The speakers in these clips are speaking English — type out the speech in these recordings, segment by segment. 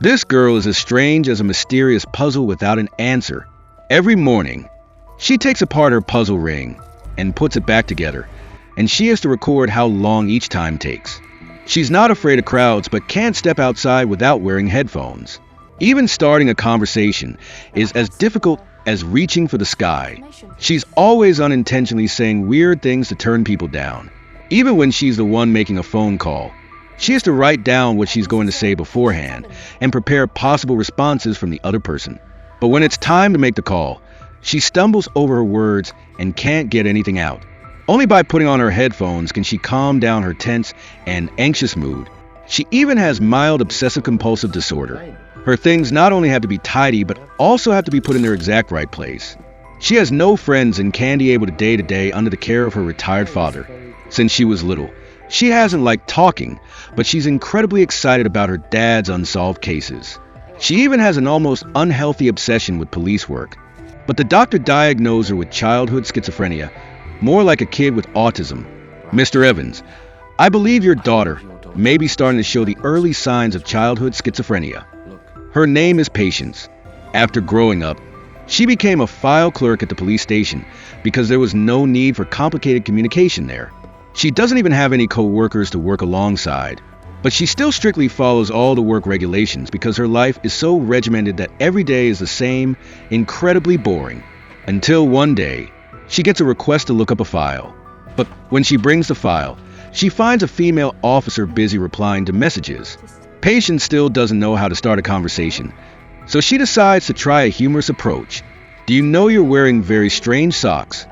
This girl is as strange as a mysterious puzzle without an answer. Every morning, she takes apart her puzzle ring and puts it back together, and she has to record how long each time takes. She's not afraid of crowds but can't step outside without wearing headphones. Even starting a conversation is as difficult as reaching for the sky. She's always unintentionally saying weird things to turn people down. Even when she's the one making a phone call, she has to write down what she's going to say beforehand and prepare possible responses from the other person. But when it's time to make the call, she stumbles over her words and can't get anything out. Only by putting on her headphones can she calm down her tense and anxious mood. She even has mild obsessive-compulsive disorder. Her things not only have to be tidy, but also have to be put in their exact right place. She has no friends and can't be able to day-to-day under the care of her retired father. Since she was little, she hasn't liked talking, but she's incredibly excited about her dad's unsolved cases. She even has an almost unhealthy obsession with police work. But the doctor diagnosed her with childhood schizophrenia, more like a kid with autism. Mr. Evans, I believe your daughter may be starting to show the early signs of childhood schizophrenia. Her name is Patience. After growing up, she became a file clerk at the police station because there was no need for complicated communication there. She doesn't even have any co-workers to work alongside, but she still strictly follows all the work regulations because her life is so regimented that every day is the same, incredibly boring. Until one day, she gets a request to look up a file. But when she brings the file, she finds a female officer busy replying to messages. Patience still doesn't know how to start a conversation, so she decides to try a humorous approach. "Do you know you're wearing very strange socks?"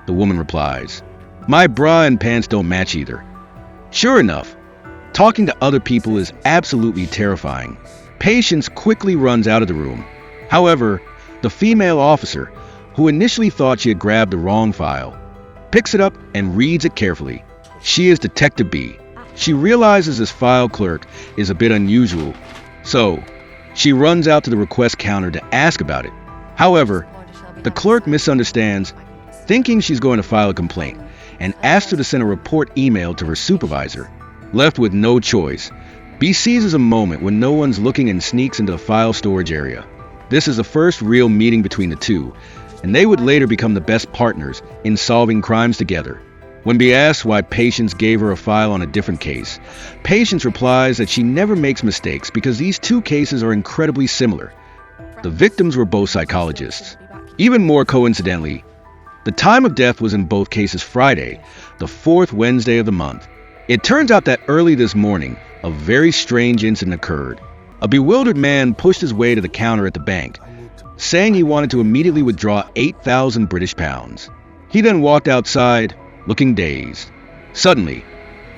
The woman replies, "My bra and pants don't match either." Sure enough, talking to other people is absolutely terrifying. Patience quickly runs out of the room. However, the female officer, who initially thought she had grabbed the wrong file, picks it up and reads it carefully. She is Detective B. She realizes this file clerk is a bit unusual, so she runs out to the request counter to ask about it. However, the clerk misunderstands, thinking she's going to file a complaint, and asks her to send a report email to her supervisor. Left with no choice, B seizes a moment when no one's looking and sneaks into the file storage area. This is the first real meeting between the two, and they would later become the best partners in solving crimes together. When B asks why Patience gave her a file on a different case, Patience replies that she never makes mistakes because these two cases are incredibly similar. The victims were both psychologists. Even more coincidentally, the time of death was in both cases Friday, the fourth Wednesday of the month. It turns out that early this morning, a very strange incident occurred. A bewildered man pushed his way to the counter at the bank, saying he wanted to immediately withdraw 8,000 British pounds. He then walked outside, looking dazed. Suddenly,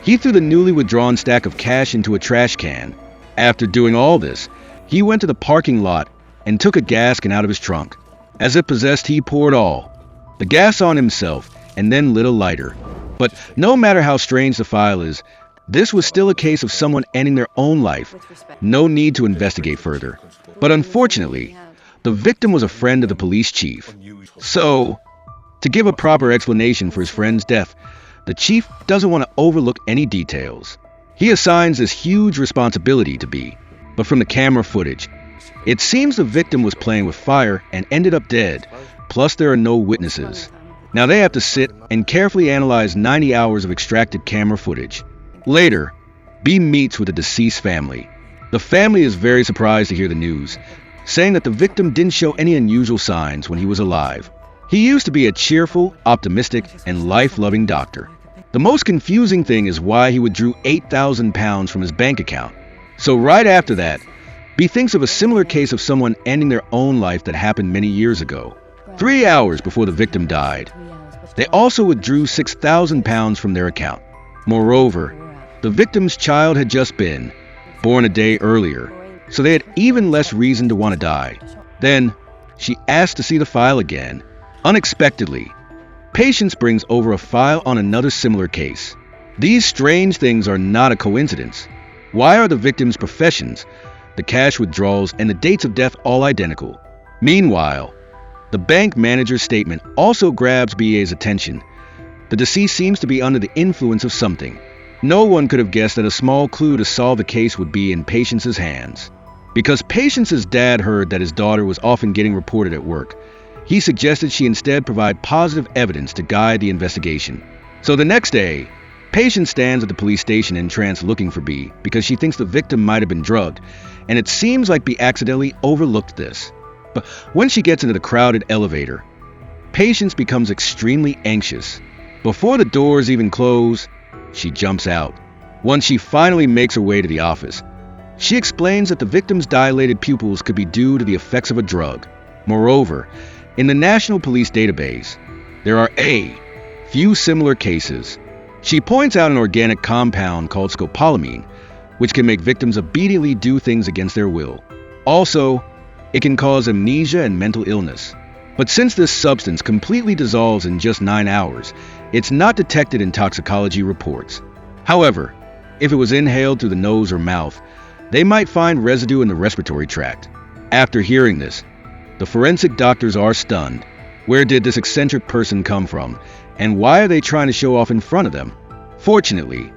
he threw the newly withdrawn stack of cash into a trash can. After doing all this, he went to the parking lot and took a gas can out of his trunk. As if possessed, he poured all the gas on himself and then lit a lighter. But no matter how strange the file is, this was still a case of someone ending their own life. No need to investigate further. But unfortunately, the victim was a friend of the police chief. So, to give a proper explanation for his friend's death, the chief doesn't want to overlook any details. He assigns this huge responsibility to B. But from the camera footage, it seems the victim was playing with fire and ended up dead, plus there are no witnesses. Now they have to sit and carefully analyze 90 hours of extracted camera footage. Later, B meets with the deceased family. The family is very surprised to hear the news, saying that the victim didn't show any unusual signs when he was alive. He used to be a cheerful, optimistic, and life-loving doctor. The most confusing thing is why he withdrew 8,000 pounds from his bank account. So right after that, B thinks of a similar case of someone ending their own life that happened many years ago, 3 hours before the victim died. They also withdrew 6,000 pounds from their account. Moreover, the victim's child had just been born a day earlier, so they had even less reason to want to die. Then, she asked to see the file again. Unexpectedly, Patience brings over a file on another similar case. These strange things are not a coincidence. Why are the victims' professions, the cash withdrawals, and the dates of death all identical? Meanwhile, the bank manager's statement also grabs BA's attention. The deceased seems to be under the influence of something. No one could have guessed that a small clue to solve the case would be in Patience's hands. Because Patience's dad heard that his daughter was often getting reported at work, he suggested she instead provide positive evidence to guide the investigation. So the next day, Patience stands at the police station in trance looking for B because she thinks the victim might have been drugged, and it seems like B accidentally overlooked this. But when she gets into the crowded elevator, Patience becomes extremely anxious. Before the doors even close, she jumps out. Once she finally makes her way to the office, she explains that the victim's dilated pupils could be due to the effects of a drug. Moreover, in the National Police Database, there are a few similar cases. She points out an organic compound called scopolamine, which can make victims obediently do things against their will. Also, it can cause amnesia and mental illness. But since this substance completely dissolves in just 9 hours, it's not detected in toxicology reports. However, if it was inhaled through the nose or mouth, they might find residue in the respiratory tract. After hearing this, the forensic doctors are stunned. Where did this eccentric person come from, and why are they trying to show off in front of them? Fortunately,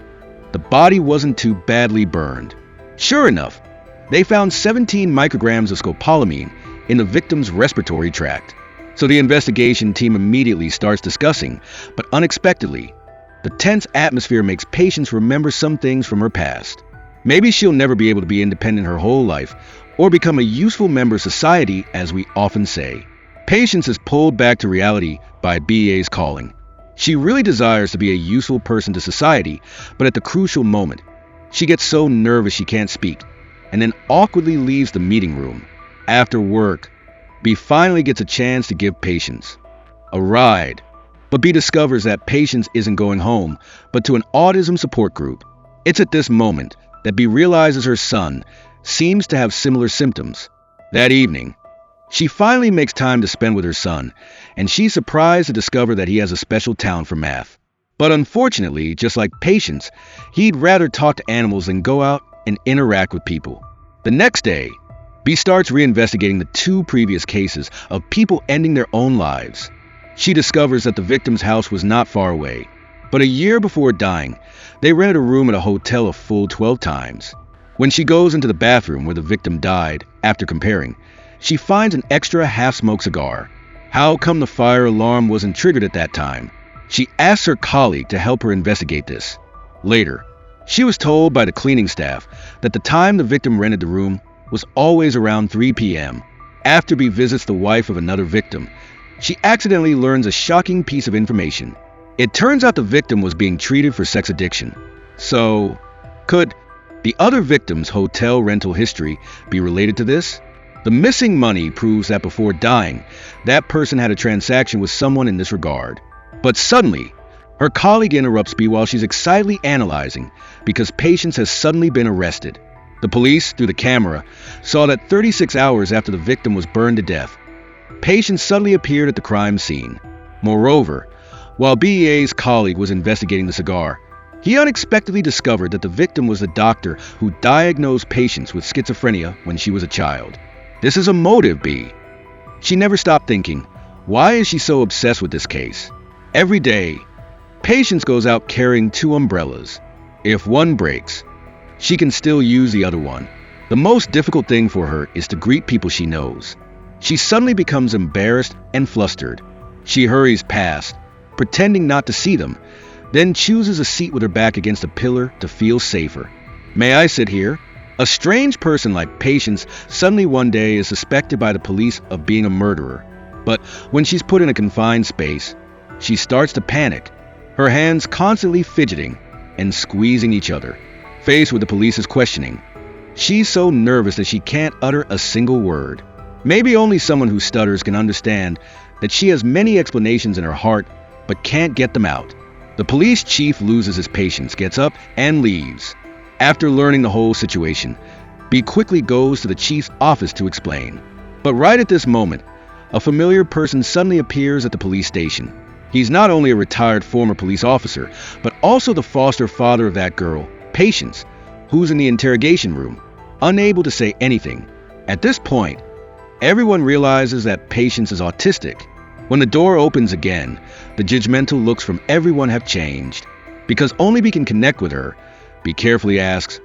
the body wasn't too badly burned. Sure enough, they found 17 micrograms of scopolamine in the victim's respiratory tract. So the investigation team immediately starts discussing, but unexpectedly, the tense atmosphere makes Patience remember some things from her past. Maybe she'll never be able to be independent her whole life, or become a useful member of society, as we often say. Patience is pulled back to reality by BA's calling. She really desires to be a useful person to society, but at the crucial moment, she gets so nervous she can't speak, and then awkwardly leaves the meeting room. After work, B finally gets a chance to give Patience a ride. But B discovers that Patience isn't going home, but to an autism support group. It's at this moment that B realizes her son seems to have similar symptoms. That evening, she finally makes time to spend with her son, and she's surprised to discover that he has a special talent for math. But unfortunately, just like Patience, he'd rather talk to animals than go out and interact with people. The next day, B starts reinvestigating the 2 previous cases of people ending their own lives. She discovers that the victim's house was not far away, but a year before dying, they rented a room at a hotel a full 12 times. When she goes into the bathroom where the victim died, after comparing, she finds an extra half-smoked cigar. How come the fire alarm wasn't triggered at that time? She asks her colleague to help her investigate this. Later, she was told by the cleaning staff that the time the victim rented the room was always around 3 p.m. After B visits the wife of another victim, she accidentally learns a shocking piece of information. It turns out the victim was being treated for sex addiction. So, could the other victim's hotel rental history be related to this? The missing money proves that before dying, that person had a transaction with someone in this regard. But suddenly, her colleague interrupts B while she's excitedly analyzing because Patience has suddenly been arrested. The police, through the camera, saw that 36 hours after the victim was burned to death, Patience suddenly appeared at the crime scene. Moreover, while BEA's colleague was investigating the cigar, he unexpectedly discovered that the victim was the doctor who diagnosed Patience with schizophrenia when she was a child. This is a motive, B. She never stopped thinking, why is she so obsessed with this case? Every day, Patience goes out carrying 2 umbrellas. If one breaks, she can still use the other one. The most difficult thing for her is to greet people she knows. She suddenly becomes embarrassed and flustered. She hurries past, pretending not to see them, then chooses a seat with her back against a pillar to feel safer. May I sit here? A strange person like Patience suddenly one day is suspected by the police of being a murderer. But when she's put in a confined space, she starts to panic, her hands constantly fidgeting and squeezing each other. Faced with the police's questioning, she's so nervous that she can't utter a single word. Maybe only someone who stutters can understand that she has many explanations in her heart but can't get them out. The police chief loses his patience, gets up, and leaves. After learning the whole situation, B quickly goes to the chief's office to explain. But right at this moment, a familiar person suddenly appears at the police station. He's not only a retired former police officer, but also the foster father of that girl, Patience, who's in the interrogation room, unable to say anything. At this point, everyone realizes that Patience is autistic. When the door opens again, the judgmental looks from everyone have changed. Because only B can connect with her, B carefully asks,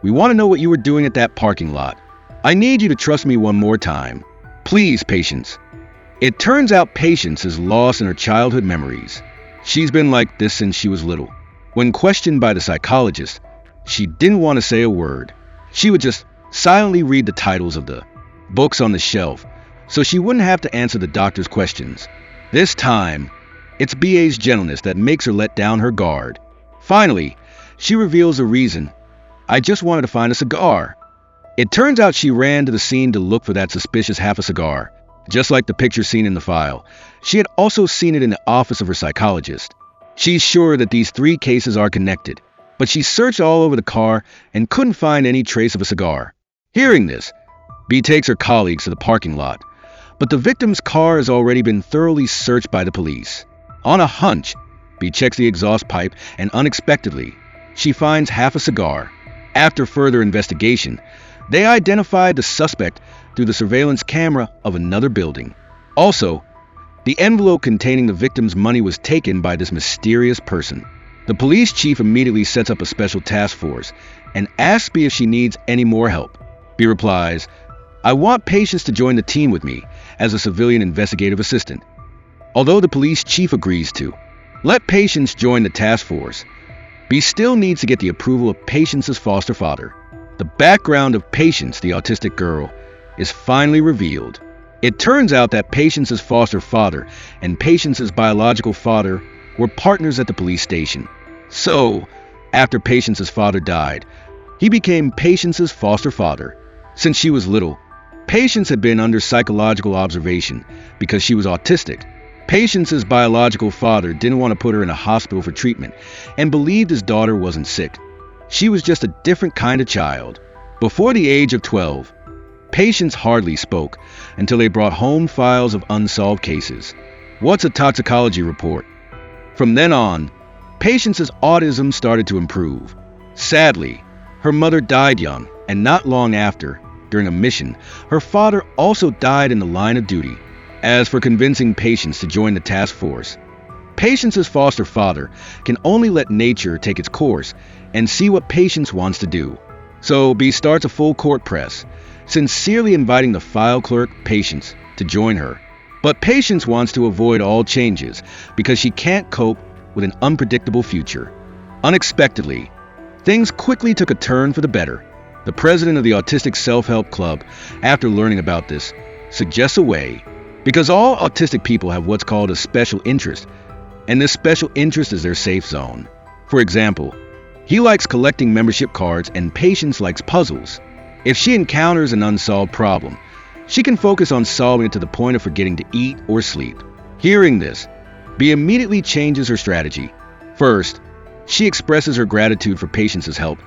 "We want to know what you were doing at that parking lot." I need you to trust me one more time. Please, Patience." It turns out Patience is lost in her childhood memories. She's been like this since she was little. When questioned by the psychologist, she didn't want to say a word. She would just silently read the titles of the books on the shelf, so she wouldn't have to answer the doctor's questions. This time, it's BA's gentleness that makes her let down her guard. Finally, she reveals the reason. "I just wanted to find a cigar." It turns out she ran to the scene to look for that suspicious half a cigar. Just like the picture seen in the file, she had also seen it in the office of her psychologist. She's sure that these three cases are connected, but she searched all over the car and couldn't find any trace of a cigar. Hearing this, B takes her colleagues to the parking lot, but the victim's car has already been thoroughly searched by the police. On a hunch, B checks the exhaust pipe and unexpectedly, she finds half a cigar. After further investigation, they identified the suspect through the surveillance camera of another building. Also, the envelope containing the victim's money was taken by this mysterious person. The police chief immediately sets up a special task force and asks B if she needs any more help. B replies, "I want Patience to join the team with me as a civilian investigative assistant." Although the police chief agrees to let Patience join the task force, B still needs to get the approval of Patience's foster father. The background of Patience, the autistic girl, is finally revealed. It turns out that Patience's foster father and Patience's biological father were partners at the police station. So, after Patience's father died, he became Patience's foster father. Since she was little, Patience had been under psychological observation because she was autistic. Patience's biological father didn't want to put her in a hospital for treatment and believed his daughter wasn't sick. She was just a different kind of child. Before the age of 12, Patience hardly spoke until they brought home files of unsolved cases. What's a toxicology report? From then on, Patience's autism started to improve. Sadly, her mother died young, and not long after, during a mission, her father also died in the line of duty. As for convincing Patience to join the task force, Patience's foster father can only let nature take its course and see what Patience wants to do. So B starts a full court press, sincerely inviting the file clerk, Patience, to join her. But Patience wants to avoid all changes because she can't cope with an unpredictable future. Unexpectedly, things quickly took a turn for the better. The president of the Autistic Self-Help Club, after learning about this, suggests a way, because all autistic people have what's called a special interest, and this special interest is their safe zone. For example, he likes collecting membership cards and Patience likes puzzles. If she encounters an unsolved problem, she can focus on solving it to the point of forgetting to eat or sleep. Hearing this, B immediately changes her strategy. First, she expresses her gratitude for Patience's help,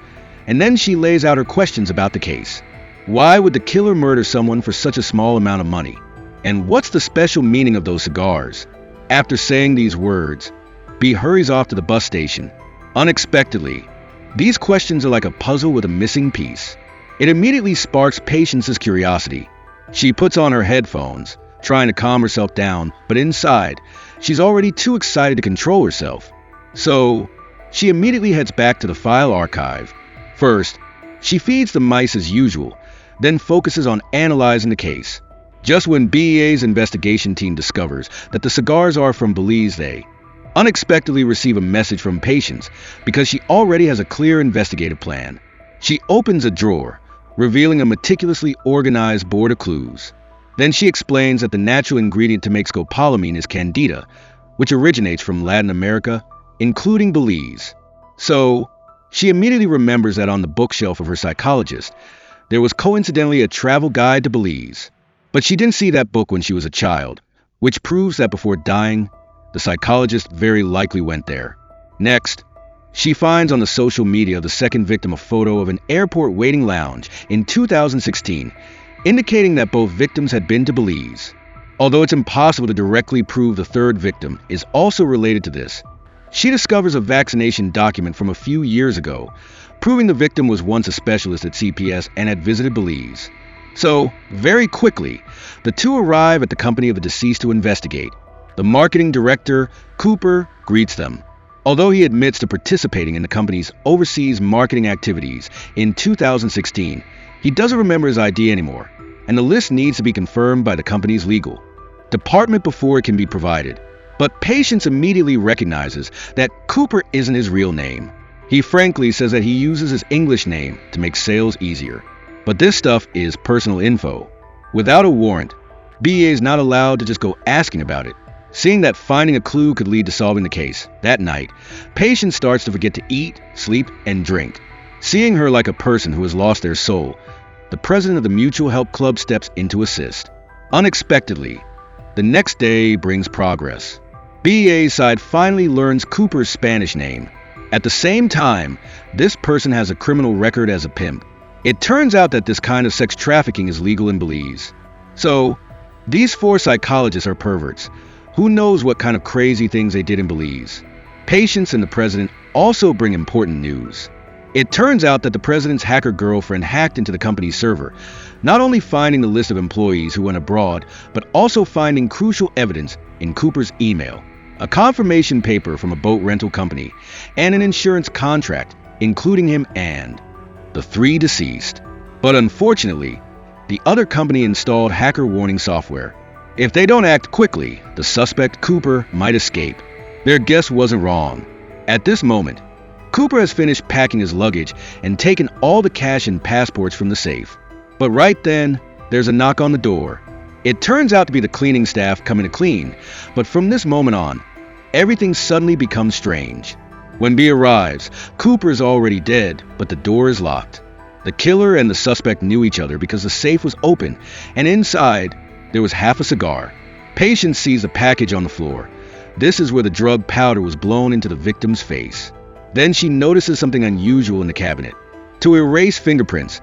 and then she lays out her questions about the case. Why would the killer murder someone for such a small amount of money? And what's the special meaning of those cigars? After saying these words, B hurries off to the bus station. Unexpectedly, these questions are like a puzzle with a missing piece. It immediately sparks Patience's curiosity. She puts on her headphones, trying to calm herself down, but inside, she's already too excited to control herself. So, she immediately heads back to the file archive. First, she feeds the mice as usual, then focuses on analyzing the case. Just when BEA's investigation team discovers that the cigars are from Belize, they unexpectedly receive a message from Patience because she already has a clear investigative plan. She opens a drawer, revealing a meticulously organized board of clues. Then she explains that the natural ingredient to make scopolamine is candida, which originates from Latin America, including Belize. So, she immediately remembers that on the bookshelf of her psychologist, there was coincidentally a travel guide to Belize. But she didn't see that book when she was a child, which proves that before dying, the psychologist very likely went there. Next, she finds on the social media of the second victim a photo of an airport waiting lounge in 2016, indicating that both victims had been to Belize. Although it's impossible to directly prove the third victim is also related to this, she discovers a vaccination document from a few years ago, proving the victim was once a specialist at CPS and had visited Belize. So, very quickly, the two arrive at the company of the deceased to investigate. The marketing director, Cooper, greets them. Although he admits to participating in the company's overseas marketing activities in 2016, he doesn't remember his ID anymore, and the list needs to be confirmed by the company's legal department before it can be provided. But Patience immediately recognizes that Cooper isn't his real name. He frankly says that he uses his English name to make sales easier. But this stuff is personal info. Without a warrant, BEA is not allowed to just go asking about it. Seeing that finding a clue could lead to solving the case, that night, Patience starts to forget to eat, sleep, and drink. Seeing her like a person who has lost their soul, the president of the Mutual Help Club steps in to assist. Unexpectedly, the next day brings progress. BEA's side finally learns Cooper's Spanish name. At the same time, this person has a criminal record as a pimp. It turns out that this kind of sex trafficking is legal in Belize. So, these 4 psychologists are perverts. Who knows what kind of crazy things they did in Belize? Patience and the president also bring important news. It turns out that the president's hacker girlfriend hacked into the company's server, not only finding the list of employees who went abroad, but also finding crucial evidence in Cooper's email, a confirmation paper from a boat rental company, and an insurance contract, including him and the 3 deceased. But unfortunately, the other company installed hacker warning software. If they don't act quickly, the suspect Cooper might escape. Their guess wasn't wrong. At this moment, Cooper has finished packing his luggage and taken all the cash and passports from the safe. But right then, there's a knock on the door. It turns out to be the cleaning staff coming to clean, but from this moment on, everything suddenly becomes strange. When B arrives, Cooper is already dead, but the door is locked. The killer and the suspect knew each other because the safe was open, and inside, there was half a cigar. Patience sees a package on the floor. This is where the drug powder was blown into the victim's face. Then she notices something unusual in the cabinet. To erase fingerprints,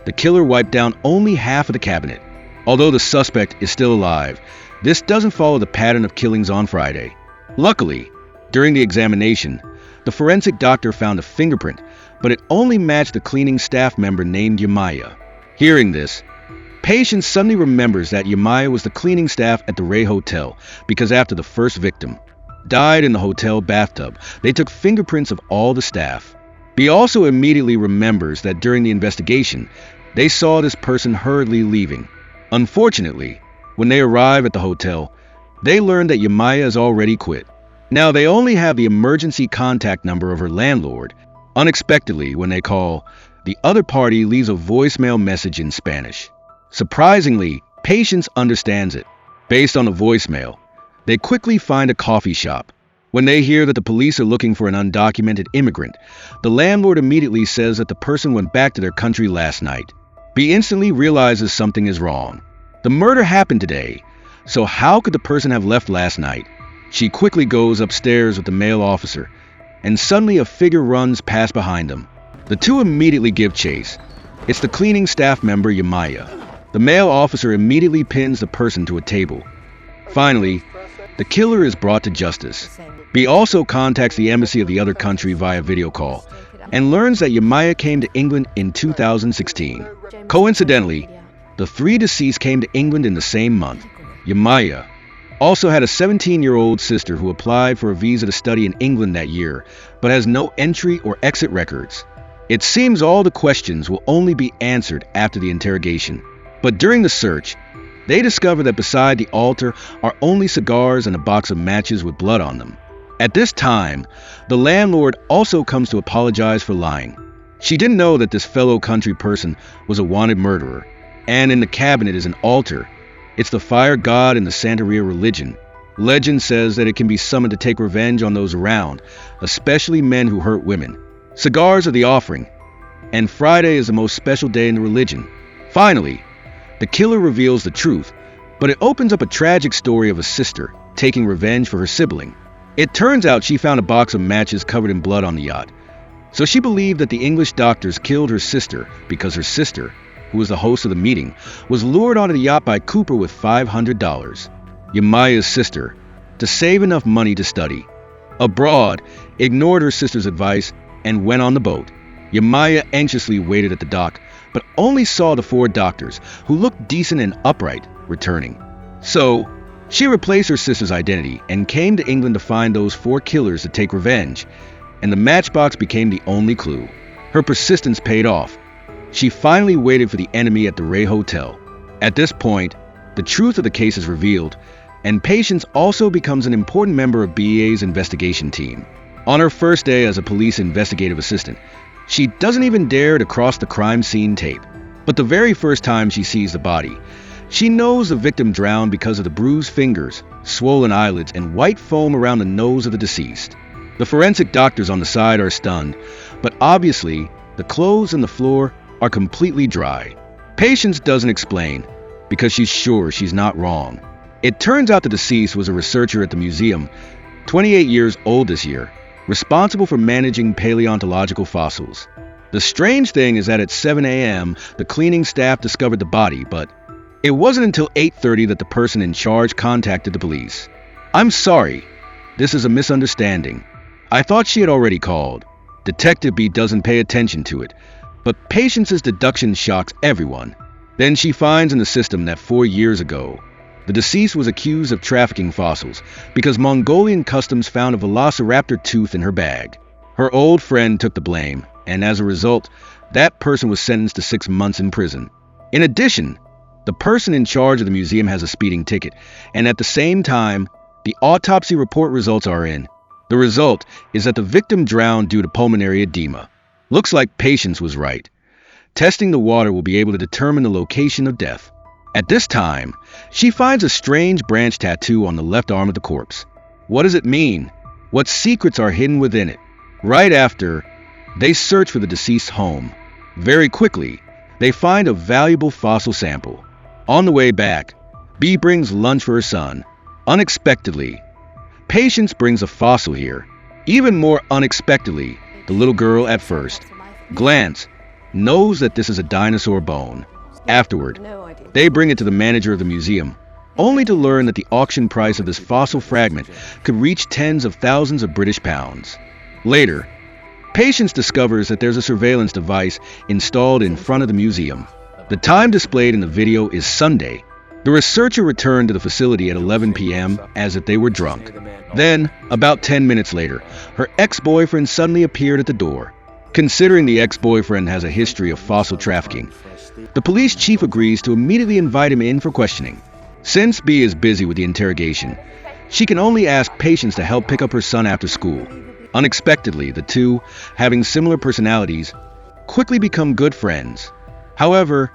the killer wiped down only half of the cabinet. Although the suspect is still alive, this doesn't follow the pattern of killings on Friday. Luckily, during the examination, the forensic doctor found a fingerprint, but it only matched a cleaning staff member named Yamaya. Hearing this, Patience suddenly remembers that Yamaya was the cleaning staff at the Ray Hotel because after the first victim died in the hotel bathtub, they took fingerprints of all the staff. B also immediately remembers that during the investigation, they saw this person hurriedly leaving. Unfortunately, when they arrive at the hotel, they learn that Yamaya has already quit. Now they only have the emergency contact number of her landlord. Unexpectedly, when they call, the other party leaves a voicemail message in Spanish. Surprisingly, Patience understands it. Based on the voicemail, they quickly find a coffee shop. When they hear that the police are looking for an undocumented immigrant, the landlord immediately says that the person went back to their country last night. B instantly realizes something is wrong. The murder happened today, so how could the person have left last night? She quickly goes upstairs with the male officer, and suddenly a figure runs past behind them. The two immediately give chase. It's the cleaning staff member Yamaya. The male officer immediately pins the person to a table. Finally, the killer is brought to justice. B also contacts the embassy of the other country via video call and learns that Yamaya came to England in 2016. Coincidentally, the 3 deceased came to England in the same month. Yamaya also had a 17-year-old sister who applied for a visa to study in England that year, but has no entry or exit records. It seems all the questions will only be answered after the interrogation. But during the search, they discover that beside the altar are only cigars and a box of matches with blood on them. At this time, the landlord also comes to apologize for lying. She didn't know that this fellow country person was a wanted murderer, and in the cabinet is an altar. It's the fire god in the Santeria religion. Legend says that it can be summoned to take revenge on those around, especially men who hurt women. Cigars are the offering, and Friday is the most special day in the religion. Finally, the killer reveals the truth, but it opens up a tragic story of a sister taking revenge for her sibling. It turns out she found a box of matches covered in blood on the yacht. So she believed that the English doctors killed her sister because her sister, who was the host of the meeting, was lured onto the yacht by Cooper with $500. Yamaya's sister, to save enough money to study abroad, ignored her sister's advice and went on the boat. Yamaya anxiously waited at the dock, but only saw the 4 doctors, who looked decent and upright, returning. So, She replaced her sister's identity and came to England to find those 4 killers to take revenge, and the matchbox became the only clue. Her persistence paid off. She finally waited for the enemy at the Ray Hotel. At this point, the truth of the case is revealed, and Patience also becomes an important member of BEA's investigation team. On her first day as a police investigative assistant, she doesn't even dare to cross the crime scene tape. But the very first time she sees the body, she knows the victim drowned because of the bruised fingers, swollen eyelids, and white foam around the nose of the deceased. The forensic doctors on the side are stunned, but obviously, the clothes on the floor are completely dry. Patience doesn't explain, because she's sure she's not wrong. It turns out the deceased was a researcher at the museum, 28 years old this year, responsible for managing paleontological fossils. The strange thing is that at 7 a.m., the cleaning staff discovered the body, but it wasn't until 8:30 that the person in charge contacted the police. "I'm sorry. This is a misunderstanding. I thought she had already called." Detective B doesn't pay attention to it, but Patience's deduction shocks everyone. Then she finds in the system that 4 years ago, the deceased was accused of trafficking fossils because Mongolian customs found a velociraptor tooth in her bag. Her old friend took the blame, and as a result, that person was sentenced to 6 months in prison. In addition, the person in charge of the museum has a speeding ticket, and at the same time, the autopsy report results are in. The result is that the victim drowned due to pulmonary edema. Looks like Patience was right. Testing the water will be able to determine the location of death. At this time, she finds a strange branch tattoo on the left arm of the corpse. What does it mean? What secrets are hidden within it? Right after, they search for the deceased's home. Very quickly, they find a valuable fossil sample. On the way back, B brings lunch for her son. Unexpectedly, Patience brings a fossil here. Even more unexpectedly, the little girl at first glance knows that this is a dinosaur bone. Afterward, they bring it to the manager of the museum, only to learn that the auction price of this fossil fragment could reach tens of thousands of British pounds. Later, Patience discovers that there's a surveillance device installed in front of the museum. The time displayed in the video is Sunday. The researcher returned to the facility at 11 p.m. as if they were drunk. Then, about 10 minutes later, her ex-boyfriend suddenly appeared at the door. Considering the ex-boyfriend has a history of fossil trafficking, the police chief agrees to immediately invite him in for questioning. Since B is busy with the interrogation, she can only ask Patience to help pick up her son after school. Unexpectedly, the two, having similar personalities, quickly become good friends. However,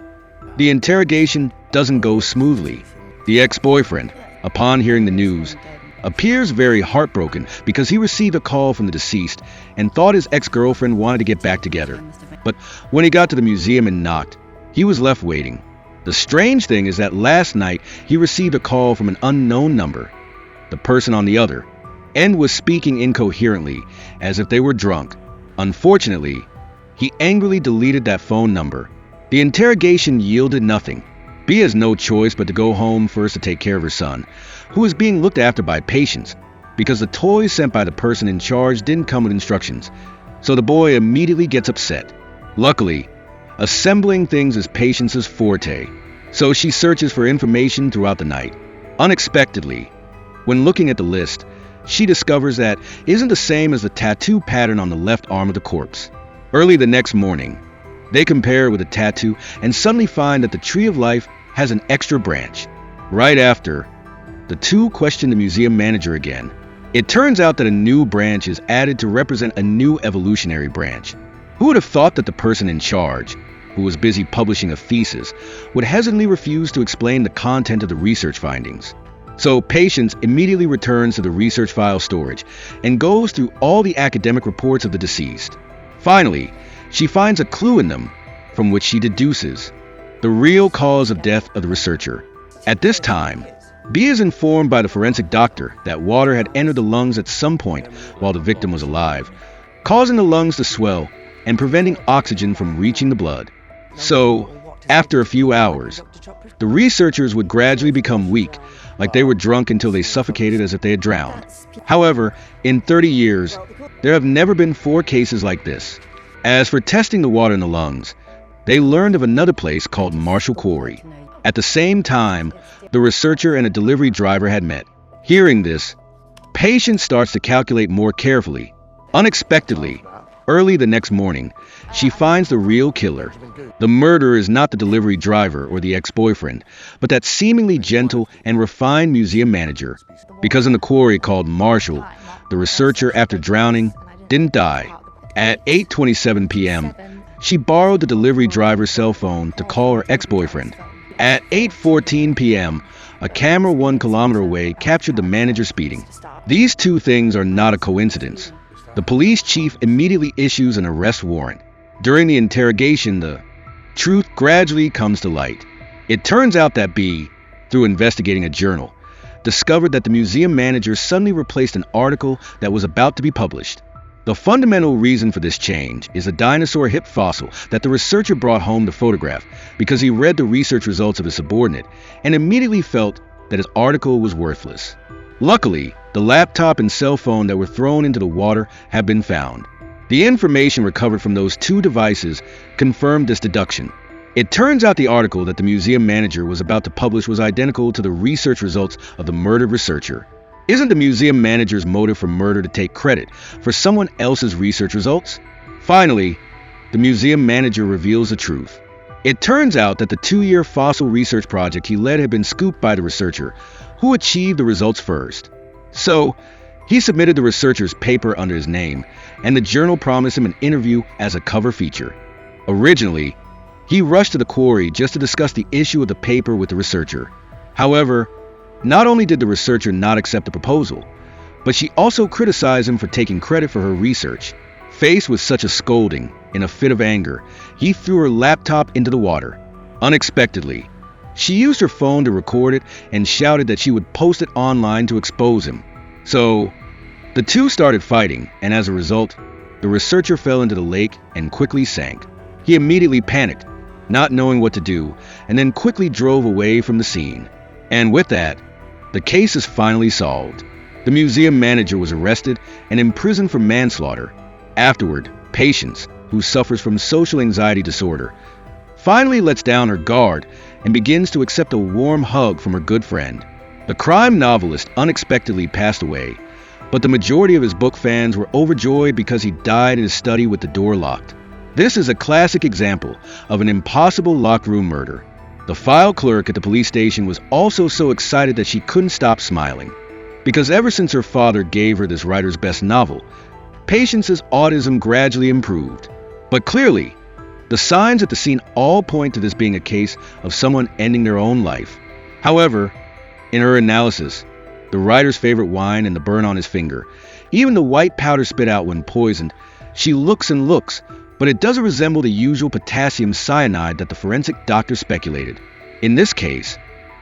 the interrogation doesn't go smoothly. The ex-boyfriend, upon hearing the news, appears very heartbroken because he received a call from the deceased and thought his ex-girlfriend wanted to get back together. But when he got to the museum and knocked, he was left waiting. The strange thing is that last night he received a call from an unknown number. The person on the other end was speaking incoherently, as if they were drunk. Unfortunately, he angrily deleted that phone number. The interrogation yielded nothing. B has no choice but to go home first to take care of her son, who is being looked after by Patience, because the toys sent by the person in charge didn't come with instructions, so the boy immediately gets upset. Luckily, assembling things is Patience's forte, so she searches for information throughout the night. Unexpectedly, when looking at the list, she discovers that it isn't the same as the tattoo pattern on the left arm of the corpse. Early the next morning, they compare with the tattoo and suddenly find that the Tree of Life has an extra branch. Right after, the two question the museum manager again. It turns out that a new branch is added to represent a new evolutionary branch. Who would have thought that the person in charge, who was busy publishing a thesis, would hesitantly refuse to explain the content of the research findings? So Patience immediately returns to the research file storage and goes through all the academic reports of the deceased. Finally, she finds a clue in them, from which she deduces the real cause of death of the researcher. At this time, B is informed by the forensic doctor that water had entered the lungs at some point while the victim was alive, causing the lungs to swell and preventing oxygen from reaching the blood. So, after a few hours, the researchers would gradually become weak, like they were drunk until they suffocated as if they had drowned. However, in 30 years, there have never been 4 cases like this. As for testing the water in the lungs, they learned of another place called Marshall Quarry. At the same time, the researcher and a delivery driver had met. Hearing this, Patience starts to calculate more carefully. Unexpectedly, early the next morning, she finds the real killer. The murderer is not the delivery driver or the ex-boyfriend, but that seemingly gentle and refined museum manager. Because in the quarry called Marshall, the researcher, after drowning, didn't die. At 8:27 p.m., she borrowed the delivery driver's cell phone to call her ex-boyfriend. At 8:14 p.m., a camera 1 kilometer away captured the manager speeding. These two things are not a coincidence. The police chief immediately issues an arrest warrant. During the interrogation, the truth gradually comes to light. It turns out that B, through investigating a journal, discovered that the museum manager suddenly replaced an article that was about to be published. The fundamental reason for this change is a dinosaur hip fossil that the researcher brought home to photograph because he read the research results of his subordinate and immediately felt that his article was worthless. Luckily, the laptop and cell phone that were thrown into the water have been found. The information recovered from those two devices confirmed this deduction. It turns out the article that the museum manager was about to publish was identical to the research results of the murdered researcher. Isn't the museum manager's motive for murder to take credit for someone else's research results? Finally, the museum manager reveals the truth. It turns out that the 2-year fossil research project he led had been scooped by the researcher, who achieved the results first. So, he submitted the researcher's paper under his name, and the journal promised him an interview as a cover feature. Originally, he rushed to the quarry just to discuss the issue of the paper with the researcher. However, not only did the researcher not accept the proposal, but she also criticized him for taking credit for her research. Faced with such a scolding, in a fit of anger, he threw her laptop into the water. Unexpectedly, she used her phone to record it and shouted that she would post it online to expose him. So, the two started fighting, and as a result, the researcher fell into the lake and quickly sank. He immediately panicked, not knowing what to do, and then quickly drove away from the scene. And with that, the case is finally solved. The museum manager was arrested and imprisoned for manslaughter. Afterward, Patience, who suffers from social anxiety disorder, finally lets down her guard and begins to accept a warm hug from her good friend. The crime novelist unexpectedly passed away, but the majority of his book fans were overjoyed because he died in his study with the door locked. This is a classic example of an impossible locked room murder. The file clerk at the police station was also so excited that she couldn't stop smiling, because ever since her father gave her this writer's best novel, Patience's autism gradually improved. But clearly, the signs at the scene all point to this being a case of someone ending their own life. However, in her analysis, the writer's favorite wine and the burn on his finger, even the white powder spit out when poisoned, she looks and looks, but it doesn't resemble the usual potassium cyanide that the forensic doctor speculated. In this case,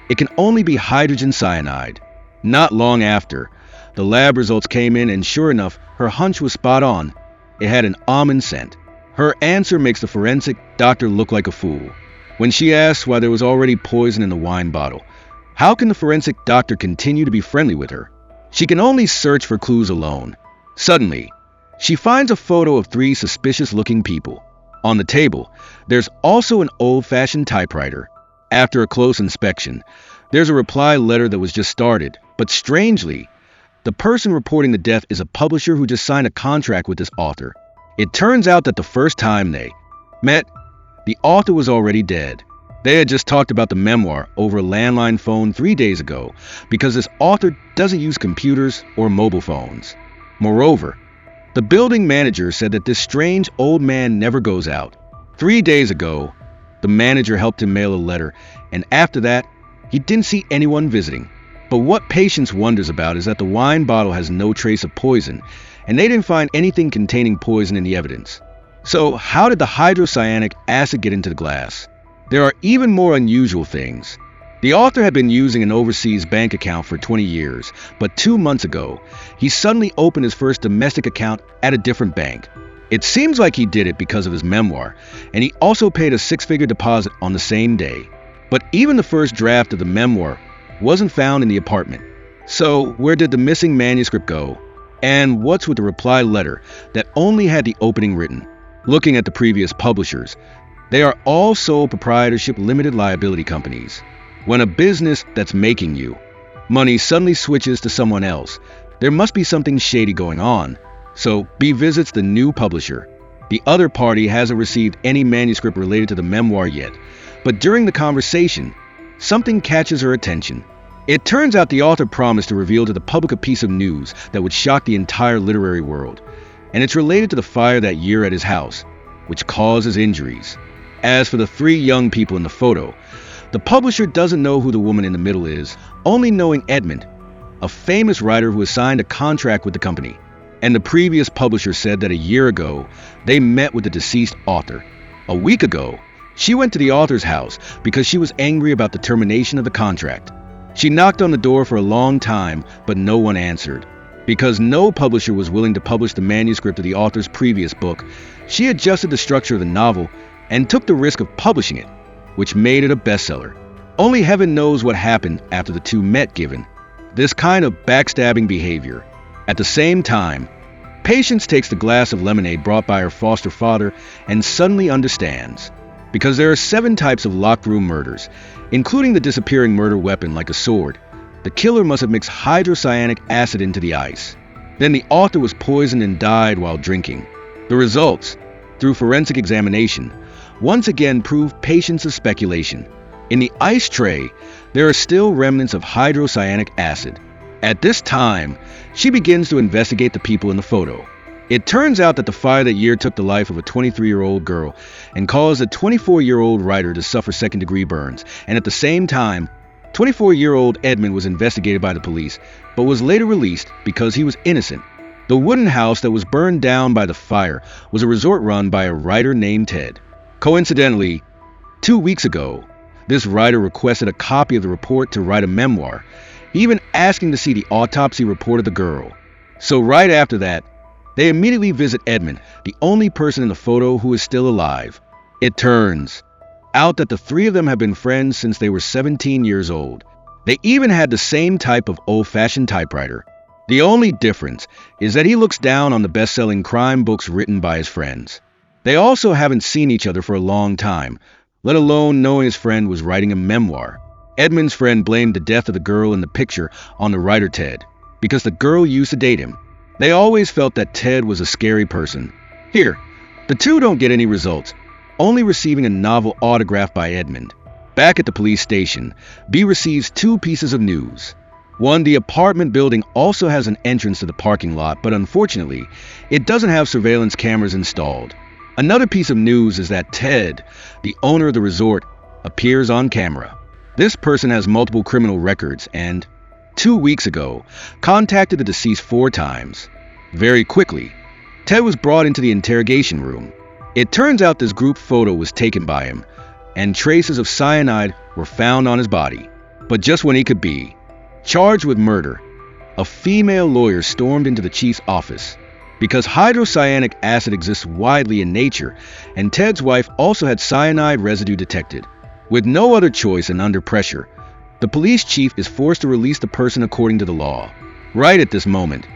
it can only be hydrogen cyanide. Not long after, the lab results came in and sure enough, her hunch was spot on. It had an almond scent. Her answer makes the forensic doctor look like a fool. When she asks why there was already poison in the wine bottle, how can the forensic doctor continue to be friendly with her? She can only search for clues alone. Suddenly, she finds a photo of 3 suspicious-looking people. On the table, there's also an old-fashioned typewriter. After a close inspection, there's a reply letter that was just started, but strangely, the person reporting the death is a publisher who just signed a contract with this author. It turns out that the first time they met, the author was already dead. They had just talked about the memoir over a landline phone 3 days ago because this author doesn't use computers or mobile phones. Moreover, the building manager said that this strange old man never goes out. 3 days ago, the manager helped him mail a letter, and after that, he didn't see anyone visiting. But what Patience wonders about is that the wine bottle has no trace of poison, and they didn't find anything containing poison in the evidence. So how did the hydrocyanic acid get into the glass? There are even more unusual things. The author had been using an overseas bank account for 20 years, but 2 months ago, he suddenly opened his first domestic account at a different bank. It seems like he did it because of his memoir, and he also paid a 6-figure deposit on the same day. But even the first draft of the memoir wasn't found in the apartment. So where did the missing manuscript go? And what's with the reply letter that only had the opening written? Looking at the previous publishers, They are all sole proprietorship limited liability companies. When a business that's making you money suddenly switches to someone else, there must be something shady going on. So B visits the new publisher. The other party hasn't received any manuscript related to the memoir yet, but during the conversation, something catches her attention. It turns out the author promised to reveal to the public a piece of news that would shock the entire literary world, and it's related to the fire that year at his house, which causes injuries. As for the three young people in the photo, the publisher doesn't know who the woman in the middle is, only knowing Edmund, a famous writer who has signed a contract with the company. And the previous publisher said that a year ago, they met with the deceased author. A week ago, she went to the author's house because she was angry about the termination of the contract. She knocked on the door for a long time, but no one answered. Because no publisher was willing to publish the manuscript of the author's previous book, she adjusted the structure of the novel and took the risk of publishing it, which made it a bestseller. Only heaven knows what happened after the two met, given this kind of backstabbing behavior. At the same time, Patience takes the glass of lemonade brought by her foster father and suddenly understands. Because there are 7 types of locked room murders, including the disappearing murder weapon like a sword, the killer must have mixed hydrocyanic acid into the ice. Then the author was poisoned and died while drinking. The results, through forensic examination, once again prove Patience's speculation. In the ice tray, there are still remnants of hydrocyanic acid. At this time, she begins to investigate the people in the photo. It turns out that the fire that year took the life of a 23-year-old girl and caused a 24-year-old writer to suffer second-degree burns, and at the same time, 24-year-old Edmund was investigated by the police, but was later released because he was innocent. The wooden house that was burned down by the fire was a resort run by a writer named Ted. Coincidentally, 2 weeks ago, this writer requested a copy of the report to write a memoir, even asking to see the autopsy report of the girl. So right after that, they immediately visit Edmund, the only person in the photo who is still alive. It turns out that the three of them have been friends since they were 17 years old. They even had the same type of old-fashioned typewriter. The only difference is that he looks down on the best-selling crime books written by his friends. They also haven't seen each other for a long time, let alone knowing his friend was writing a memoir. Edmund's friend blamed the death of the girl in the picture on the writer Ted, because the girl used to date him. They always felt that Ted was a scary person. Here, the two don't get any results, only receiving a novel autographed by Edmund. Back at the police station, B receives 2 pieces of news. One, the apartment building also has an entrance to the parking lot, but unfortunately, it doesn't have surveillance cameras installed. Another piece of news is that Ted, the owner of the resort, appears on camera. This person has multiple criminal records and, 2 weeks ago, contacted the deceased 4 times. Very quickly, Ted was brought into the interrogation room. It turns out this group photo was taken by him, and traces of cyanide were found on his body. But just when he could be charged with murder, a female lawyer stormed into the chief's office. Because hydrocyanic acid exists widely in nature, and Ted's wife also had cyanide residue detected. With no other choice and under pressure, the police chief is forced to release the person according to the law. Right at this moment,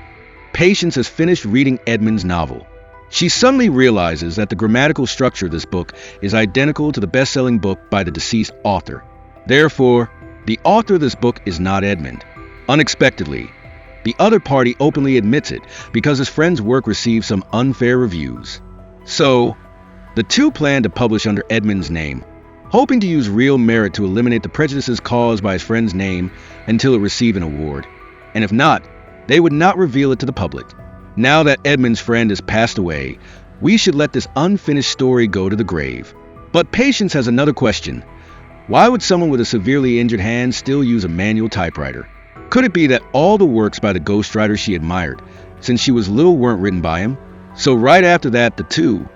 Patience has finished reading Edmund's novel. She suddenly realizes that the grammatical structure of this book is identical to the best-selling book by the deceased author. Therefore, the author of this book is not Edmund. Unexpectedly, the other party openly admits it because his friend's work received some unfair reviews. So, the two plan to publish under Edmund's name, hoping to use real merit to eliminate the prejudices caused by his friend's name until it received an award. And if not, they would not reveal it to the public. Now that Edmund's friend has passed away, we should let this unfinished story go to the grave. But Patience has another question. Why would someone with a severely injured hand still use a manual typewriter? Could it be that all the works by the ghostwriter she admired, since she was little, weren't written by him? So right after that, the two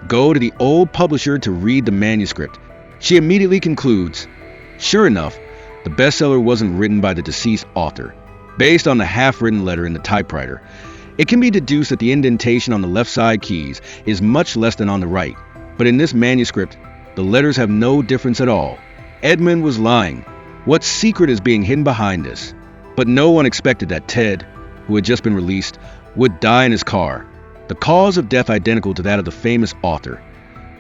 go to the old publisher to read the manuscript. She immediately concludes, sure enough, the bestseller wasn't written by the deceased author. Based on the half-written letter in the typewriter, it can be deduced that the indentation on the left side keys is much less than on the right. But in this manuscript, the letters have no difference at all. Edmund was lying. What secret is being hidden behind this? But no one expected that Ted, who had just been released, would die in his car. The cause of death identical to that of the famous author.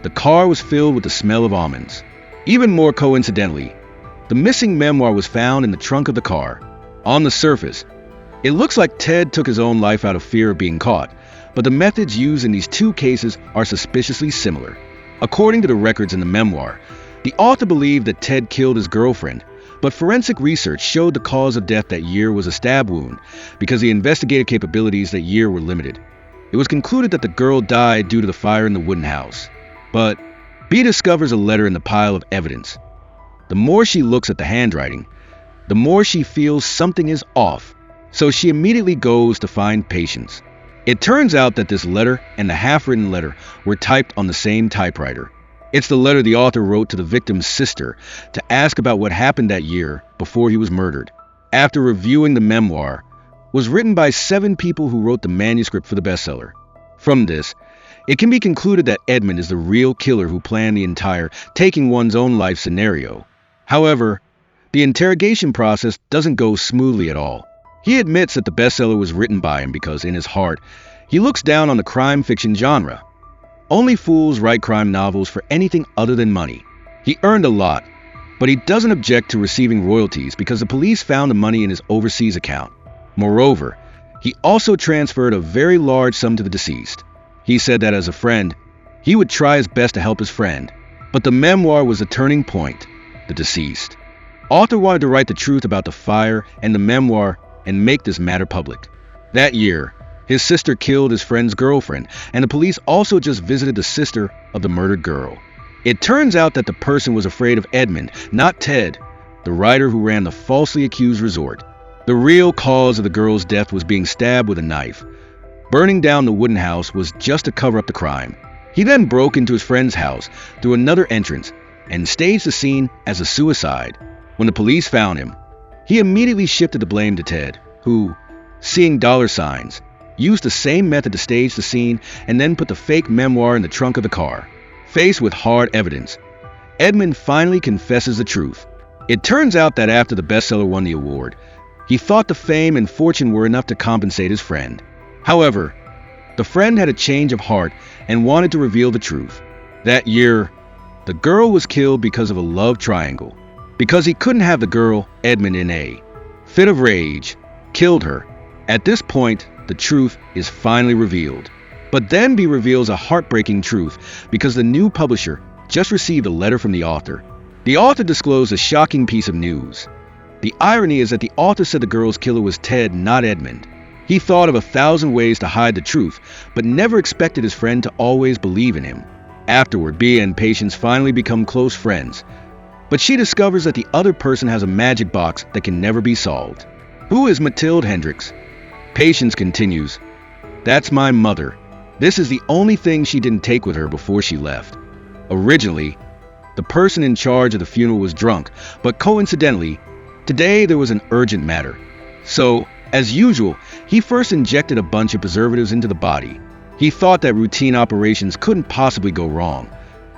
The car was filled with the smell of almonds. Even more coincidentally, the missing memoir was found in the trunk of the car. On the surface, it looks like Ted took his own life out of fear of being caught, but the methods used in these two cases are suspiciously similar. According to the records in the memoir, the author believed that Ted killed his girlfriend, but forensic research showed the cause of death that year was a stab wound because the investigative capabilities that year were limited. It was concluded that the girl died due to the fire in the wooden house. But B discovers a letter in the pile of evidence. The more she looks at the handwriting, the more she feels something is off, so she immediately goes to find Patience. It turns out that this letter and the half-written letter were typed on the same typewriter. It's the letter the author wrote to the victim's sister to ask about what happened that year before he was murdered. After reviewing the memoir, was written by 7 people who wrote the manuscript for the bestseller. From this, it can be concluded that Edmund is the real killer who planned the entire taking one's own life scenario. However, the interrogation process doesn't go smoothly at all. He admits that the bestseller was written by him because, in his heart, he looks down on the crime fiction genre. Only fools write crime novels for anything other than money. He earned a lot, but he doesn't object to receiving royalties because the police found the money in his overseas account. Moreover, he also transferred a very large sum to the deceased. He said that as a friend, he would try his best to help his friend. But the memoir was a turning point. The deceased. Author wanted to write the truth about the fire and the memoir and make this matter public. That year, his sister killed his friend's girlfriend, and the police also just visited the sister of the murdered girl. It turns out that the person was afraid of Edmund, not Ted, the writer who ran the falsely accused resort. The real cause of the girl's death was being stabbed with a knife. Burning down the wooden house was just to cover up the crime. He then broke into his friend's house through another entrance and staged the scene as a suicide. When the police found him, he immediately shifted the blame to Ted, who, seeing dollar signs, used the same method to stage the scene and then put the fake memoir in the trunk of the car. Faced with hard evidence, Edmund finally confesses the truth. It turns out that after the bestseller won the award, he thought the fame and fortune were enough to compensate his friend. However, the friend had a change of heart and wanted to reveal the truth. That year, the girl was killed because of a love triangle. Because he couldn't have the girl, Edmund, in a fit of rage, killed her. At this point, the truth is finally revealed. But then B reveals a heartbreaking truth because the new publisher just received a letter from the author. The author disclosed a shocking piece of news. The irony is that the author said the girl's killer was Ted, not Edmund. He thought of 1,000 ways to hide the truth, but never expected his friend to always believe in him. Afterward, B and Patience finally become close friends. But she discovers that the other person has a magic box that can never be solved. Who is Mathilde Hendricks? Patience continues, "That's my mother. This is the only thing she didn't take with her before she left." Originally, the person in charge of the funeral was drunk, but coincidentally, today there was an urgent matter. So, as usual, he first injected a bunch of preservatives into the body. He thought that routine operations couldn't possibly go wrong.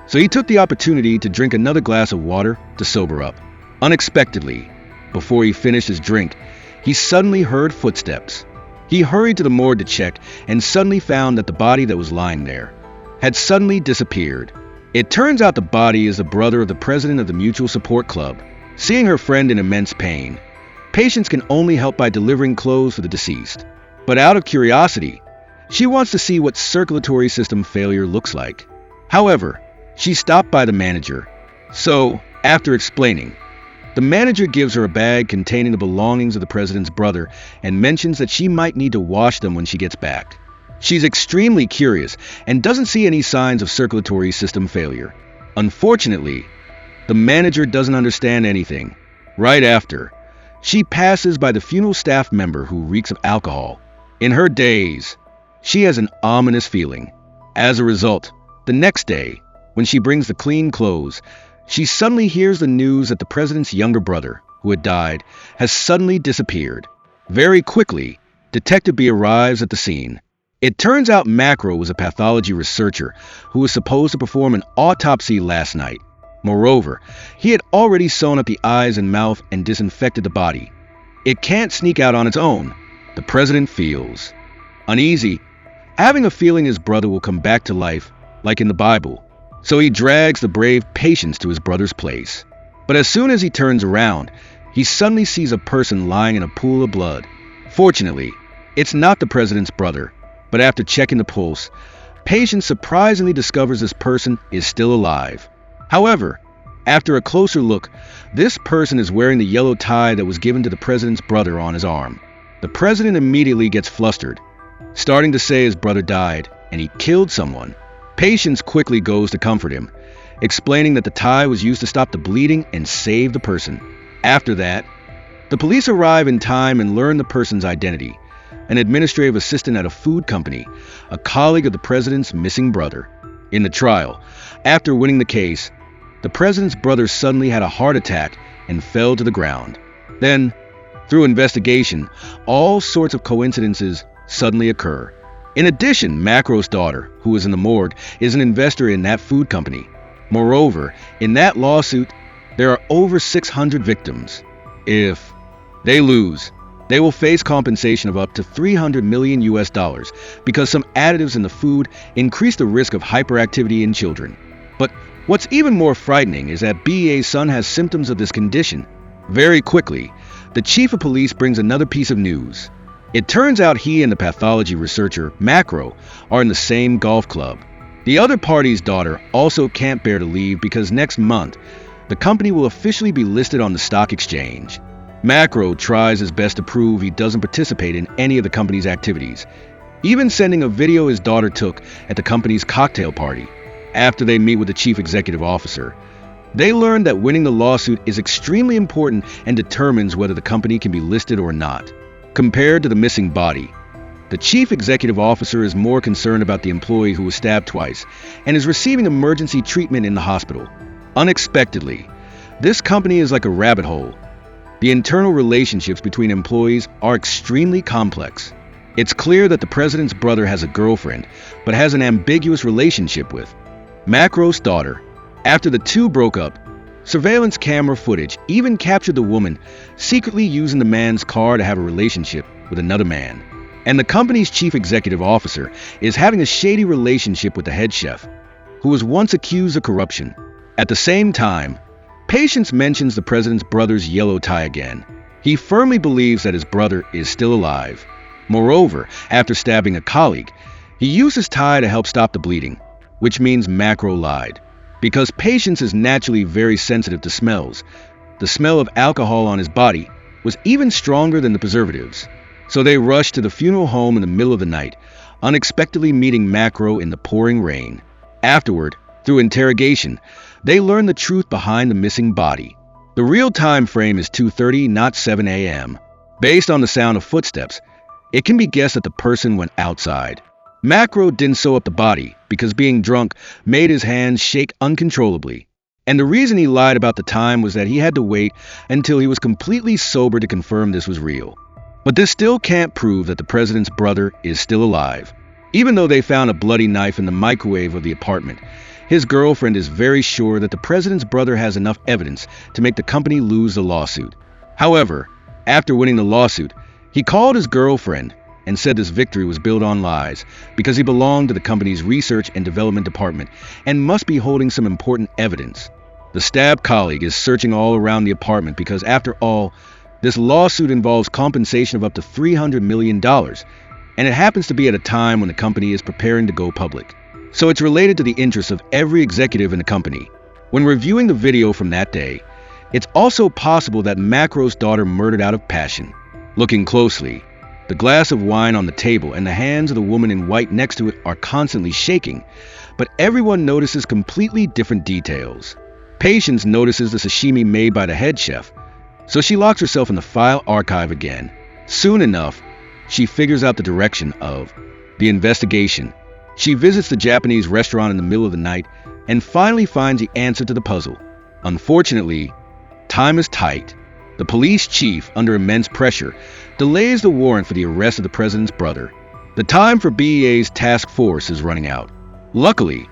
So he took the opportunity to drink another glass of water to sober up. Unexpectedly, before he finished his drink, he suddenly heard footsteps. He hurried to the morgue to check and suddenly found that the body that was lying there had suddenly disappeared. It turns out the body is the brother of the president of the Mutual Support Club. Seeing her friend in immense pain, Patience can only help by delivering clothes for the deceased. But out of curiosity, she wants to see what circulatory system failure looks like. However, she stopped by the manager. So, after explaining, the manager gives her a bag containing the belongings of the president's brother and mentions that she might need to wash them when she gets back. She's extremely curious and doesn't see any signs of circulatory system failure. Unfortunately, the manager doesn't understand anything. Right after, she passes by the funeral staff member who reeks of alcohol. In her daze, she has an ominous feeling. As a result, the next day, when she brings the clean clothes, she suddenly hears the news that the president's younger brother, who had died, has suddenly disappeared. Very quickly, Detective B arrives at the scene. It turns out Macro was a pathology researcher who was supposed to perform an autopsy last night. Moreover, he had already sewn up the eyes and mouth and disinfected the body. It can't sneak out on its own. The president feels uneasy, having a feeling his brother will come back to life, like in the Bible. So he drags the brave Patience to his brother's place. But as soon as he turns around, he suddenly sees a person lying in a pool of blood. Fortunately, it's not the president's brother, but after checking the pulse, Patience surprisingly discovers this person is still alive. However, after a closer look, this person is wearing the yellow tie that was given to the president's brother on his arm. The president immediately gets flustered, starting to say his brother died and he killed someone. Patience quickly goes to comfort him, explaining that the tie was used to stop the bleeding and save the person. After that, the police arrive in time and learn the person's identity: an administrative assistant at a food company, a colleague of the president's missing brother. In the trial, after winning the case, the president's brother suddenly had a heart attack and fell to the ground. Then, through investigation, all sorts of coincidences suddenly occur. In addition, Macro's daughter, who is in the morgue, is an investor in that food company. Moreover, in that lawsuit, there are over 600 victims. If they lose, they will face compensation of up to $300 million because some additives in the food increase the risk of hyperactivity in children. But what's even more frightening is that BA's son has symptoms of this condition. Very quickly, the chief of police brings another piece of news. It turns out he and the pathology researcher, Macro, are in the same golf club. The other party's daughter also can't bear to leave because next month, the company will officially be listed on the stock exchange. Macro tries his best to prove he doesn't participate in any of the company's activities, even sending a video his daughter took at the company's cocktail party. After they meet with the chief executive officer, they learn that winning the lawsuit is extremely important and determines whether the company can be listed or not. Compared to the missing body, the chief executive officer is more concerned about the employee who was stabbed twice and is receiving emergency treatment in the hospital. Unexpectedly, this company is like a rabbit hole. The internal relationships between employees are extremely complex. It's clear that the president's brother has a girlfriend, but has an ambiguous relationship with Macro's daughter. After the two broke up, surveillance camera footage even captured the woman secretly using the man's car to have a relationship with another man. And the company's chief executive officer is having a shady relationship with the head chef, who was once accused of corruption. At the same time, Patience mentions the president's brother's yellow tie again. He firmly believes that his brother is still alive. Moreover, after stabbing a colleague, he used his tie to help stop the bleeding, which means Macro lied. Because Patience is naturally very sensitive to smells, the smell of alcohol on his body was even stronger than the preservatives. So they rushed to the funeral home in the middle of the night, unexpectedly meeting Macro in the pouring rain. Afterward, through interrogation, they learn the truth behind the missing body. The real time frame is 2:30, not 7 a.m. Based on the sound of footsteps, it can be guessed that the person went outside. Macro didn't sew up the body because being drunk made his hands shake uncontrollably. And the reason he lied about the time was that he had to wait until he was completely sober to confirm this was real. But this still can't prove that the president's brother is still alive. Even though they found a bloody knife in the microwave of the apartment, his girlfriend is very sure that the president's brother has enough evidence to make the company lose the lawsuit. However, after winning the lawsuit, he called his girlfriend and said this victory was built on lies because he belonged to the company's research and development department and must be holding some important evidence. The stabbed colleague is searching all around the apartment because, after all, this lawsuit involves compensation of up to $300 million, and it happens to be at a time when the company is preparing to go public. So it's related to the interests of every executive in the company. When reviewing the video from that day, it's also possible that Macro's daughter murdered out of passion. Looking closely, the glass of wine on the table and the hands of the woman in white next to it are constantly shaking, but everyone notices completely different details. Patience notices the sashimi made by the head chef, so she locks herself in the file archive again. Soon enough, she figures out the direction of the investigation. She visits the Japanese restaurant in the middle of the night and finally finds the answer to the puzzle. Unfortunately, time is tight. The police chief, under immense pressure, delays the warrant for the arrest of the president's brother. The time for BEA's task force is running out. Luckily,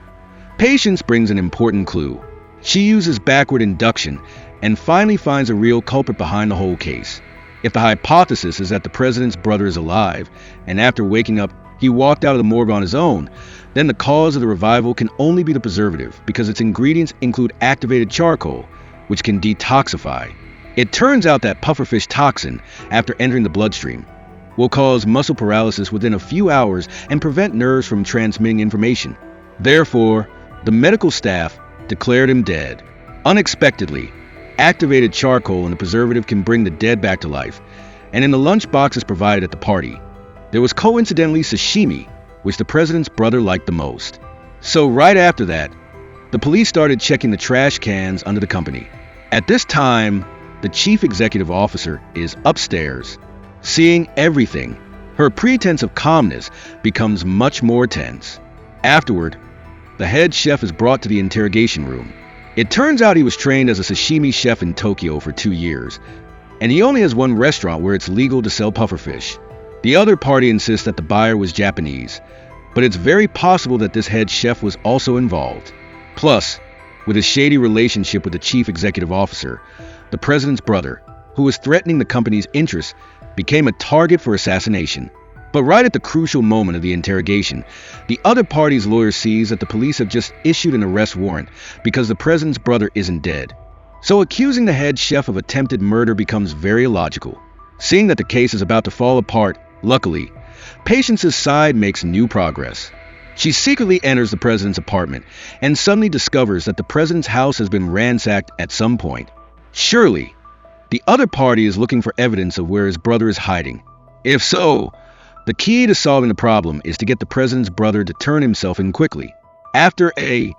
Patience brings an important clue. She uses backward induction and finally finds a real culprit behind the whole case. If the hypothesis is that the president's brother is alive, and after waking up, He walked out of the morgue on his own. Then the cause of the revival can only be the preservative because its ingredients include activated charcoal, which can detoxify. It turns out that pufferfish toxin, after entering the bloodstream, will cause muscle paralysis within a few hours and prevent nerves from transmitting information. Therefore, the medical staff declared him dead. Unexpectedly, activated charcoal in the preservative can bring the dead back to life, and in the lunch boxes provided at the party, there was coincidentally sashimi, which the president's brother liked the most. So right after that, the police started checking the trash cans under the company. At this time, the chief executive officer is upstairs, seeing everything. Her pretense of calmness becomes much more tense. Afterward, the head chef is brought to the interrogation room. It turns out he was trained as a sashimi chef in Tokyo for 2 years, and he only has one restaurant where it's legal to sell pufferfish. The other party insists that the buyer was Japanese, but it's very possible that this head chef was also involved. Plus, with his shady relationship with the chief executive officer, the president's brother, who was threatening the company's interests, became a target for assassination. But right at the crucial moment of the interrogation, the other party's lawyer sees that the police have just issued an arrest warrant because the president's brother isn't dead. So accusing the head chef of attempted murder becomes very illogical. Seeing that the case is about to fall apart, luckily, Patience's side makes new progress. She secretly enters the president's apartment and suddenly discovers that the president's house has been ransacked at some point. Surely, the other party is looking for evidence of where his brother is hiding. If so, the key to solving the problem is to get the president's brother to turn himself in quickly. After a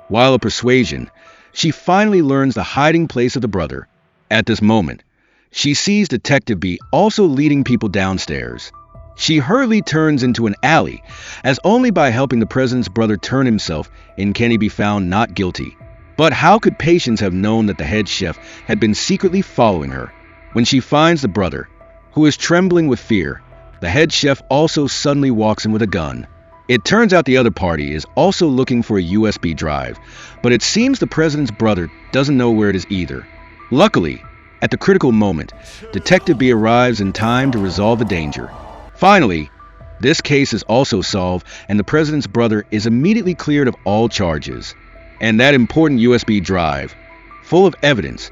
while of persuasion, she finally learns the hiding place of the brother. At this moment, she sees Detective B also leading people downstairs. She hurriedly turns into an alley, as only by helping the president's brother turn himself in can he be found not guilty. But how could Patience have known that the head chef had been secretly following her? When she finds the brother, who is trembling with fear, the head chef also suddenly walks in with a gun. It turns out the other party is also looking for a USB drive, but it seems the president's brother doesn't know where it is either. Luckily, at the critical moment, Detective B arrives in time to resolve the danger. Finally, this case is also solved and the president's brother is immediately cleared of all charges. And that important USB drive, full of evidence,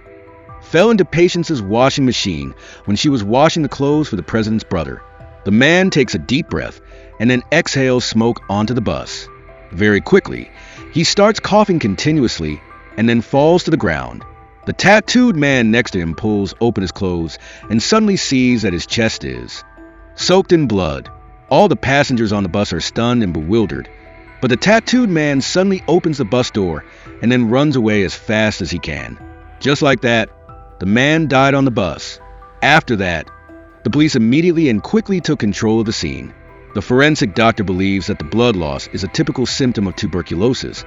fell into Patience's washing machine when she was washing the clothes for the president's brother. The man takes a deep breath and then exhales smoke onto the bus. Very quickly, he starts coughing continuously and then falls to the ground. The tattooed man next to him pulls open his clothes and suddenly sees that his chest is soaked in blood. All the passengers on the bus are stunned and bewildered, but the tattooed man suddenly opens the bus door and then runs away as fast as he can. Just like that, the man died on the bus. After that, the police immediately and quickly took control of the scene. The forensic doctor believes that the blood loss is a typical symptom of tuberculosis,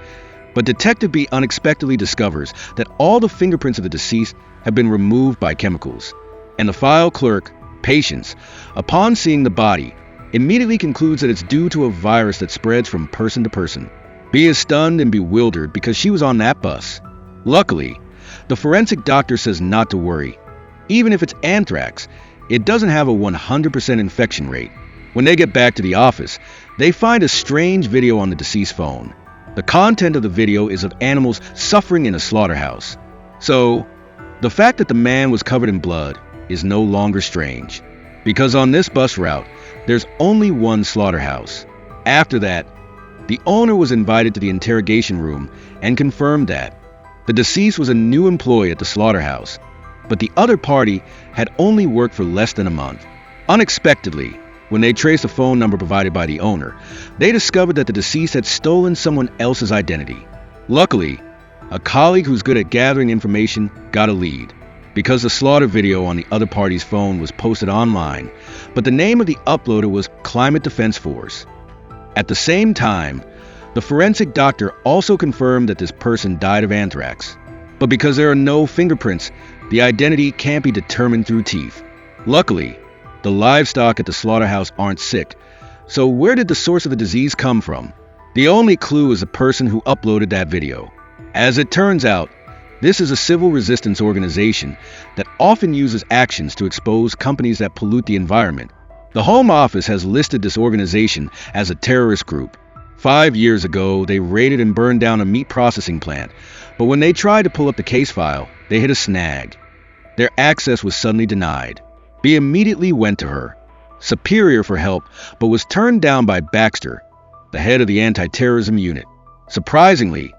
but Detective B unexpectedly discovers that all the fingerprints of the deceased have been removed by chemicals, and the file clerk, Patience, upon seeing the body, immediately concludes that it's due to a virus that spreads from person to person. B is stunned and bewildered because she was on that bus. Luckily, the forensic doctor says not to worry. Even if it's anthrax, it doesn't have a 100% infection rate. When they get back to the office, they find a strange video on the deceased phone. The content of the video is of animals suffering in a slaughterhouse. So, the fact that the man was covered in blood is no longer strange, because on this bus route, there's only one slaughterhouse. After that, the owner was invited to the interrogation room and confirmed that the deceased was a new employee at the slaughterhouse, but the other party had only worked for less than a month. Unexpectedly, when they traced the phone number provided by the owner, they discovered that the deceased had stolen someone else's identity. Luckily, a colleague who's good at gathering information got a lead, because the slaughter video on the other party's phone was posted online, but the name of the uploader was Climate Defense Force. At the same time, the forensic doctor also confirmed that this person died of anthrax, but because there are no fingerprints, the identity can't be determined through teeth. Luckily, the livestock at the slaughterhouse aren't sick, so where did the source of the disease come from? The only clue is the person who uploaded that video. As it turns out, this is a civil resistance organization that often uses actions to expose companies that pollute the environment. The Home Office has listed this organization as a terrorist group. 5 years ago, they raided and burned down a meat processing plant, but when they tried to pull up the case file, they hit a snag. Their access was suddenly denied. B immediately went to her superior for help, but was turned down by Baxter, the head of the anti-terrorism unit. Surprisingly,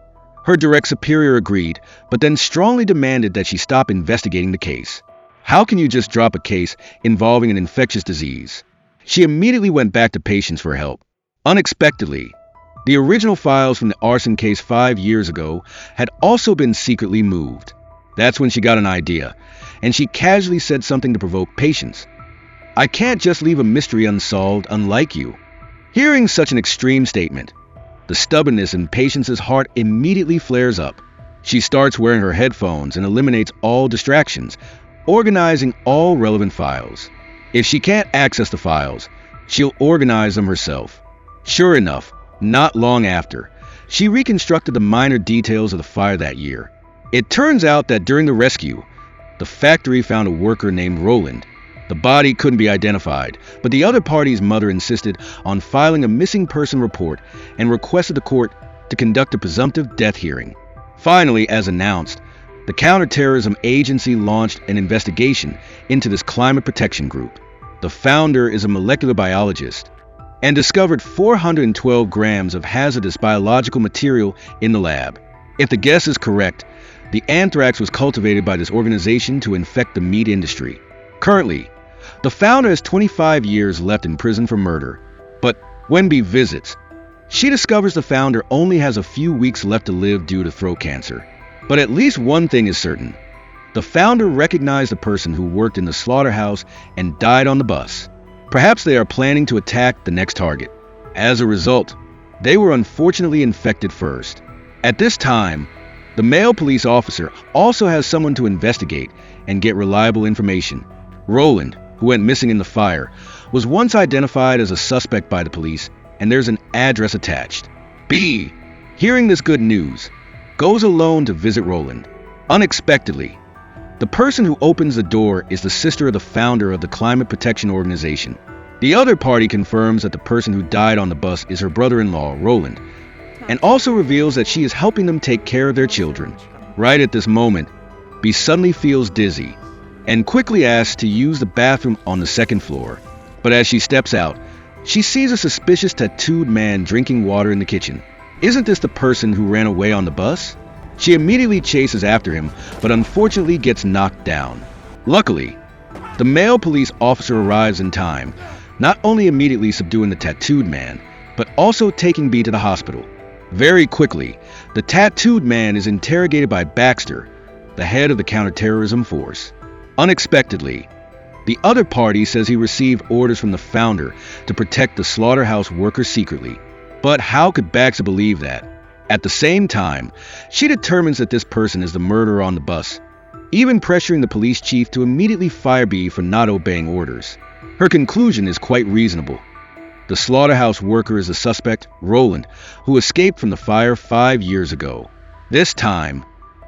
her direct superior agreed, but then strongly demanded that she stop investigating the case. How can you just drop a case involving an infectious disease? She immediately went back to Patience for help. Unexpectedly, the original files from the arson case 5 years ago had also been secretly moved. That's when she got an idea, and she casually said something to provoke Patience. "I can't just leave a mystery unsolved, unlike you." Hearing such an extreme statement, the stubbornness in Patience's heart immediately flares up. She starts wearing her headphones and eliminates all distractions, organizing all relevant files. If she can't access the files, she'll organize them herself. Sure enough, not long after, she reconstructed the minor details of the fire that year. It turns out that during the rescue, the factory found a worker named Roland. The body couldn't be identified, but the other party's mother insisted on filing a missing person report and requested the court to conduct a presumptive death hearing. Finally, as announced, the Counterterrorism Agency launched an investigation into this climate protection group. The founder is a molecular biologist and discovered 412 grams of hazardous biological material in the lab. If the guess is correct, the anthrax was cultivated by this organization to infect the meat industry. Currently, the founder has 25 years left in prison for murder, but when B visits, she discovers the founder only has a few weeks left to live due to throat cancer. But at least one thing is certain. The founder recognized the person who worked in the slaughterhouse and died on the bus. Perhaps they are planning to attack the next target. As a result, they were unfortunately infected first. At this time, the male police officer also has someone to investigate and get reliable information. Roland, who went missing in the fire, was once identified as a suspect by the police, and there's an address attached. B, hearing this good news, goes alone to visit Roland. Unexpectedly, the person who opens the door is the sister of the founder of the Climate Protection Organization. The other party confirms that the person who died on the bus is her brother-in-law, Roland, and also reveals that she is helping them take care of their children. Right at this moment, B suddenly feels dizzy and quickly asks to use the bathroom on the second floor. But as she steps out, she sees a suspicious tattooed man drinking water in the kitchen. Isn't this the person who ran away on the bus? She immediately chases after him, but unfortunately gets knocked down. Luckily, the male police officer arrives in time, not only immediately subduing the tattooed man, but also taking B to the hospital. Very quickly, the tattooed man is interrogated by Baxter, the head of the counterterrorism force. Unexpectedly, the other party says he received orders from the founder to protect the slaughterhouse workers secretly. But how could Baxter believe that? At the same time, she determines that this person is the murderer on the bus, even pressuring the police chief to immediately fire B for not obeying orders. Her conclusion is quite reasonable. The slaughterhouse worker is the suspect, Roland, who escaped from the fire 5 years ago. This time,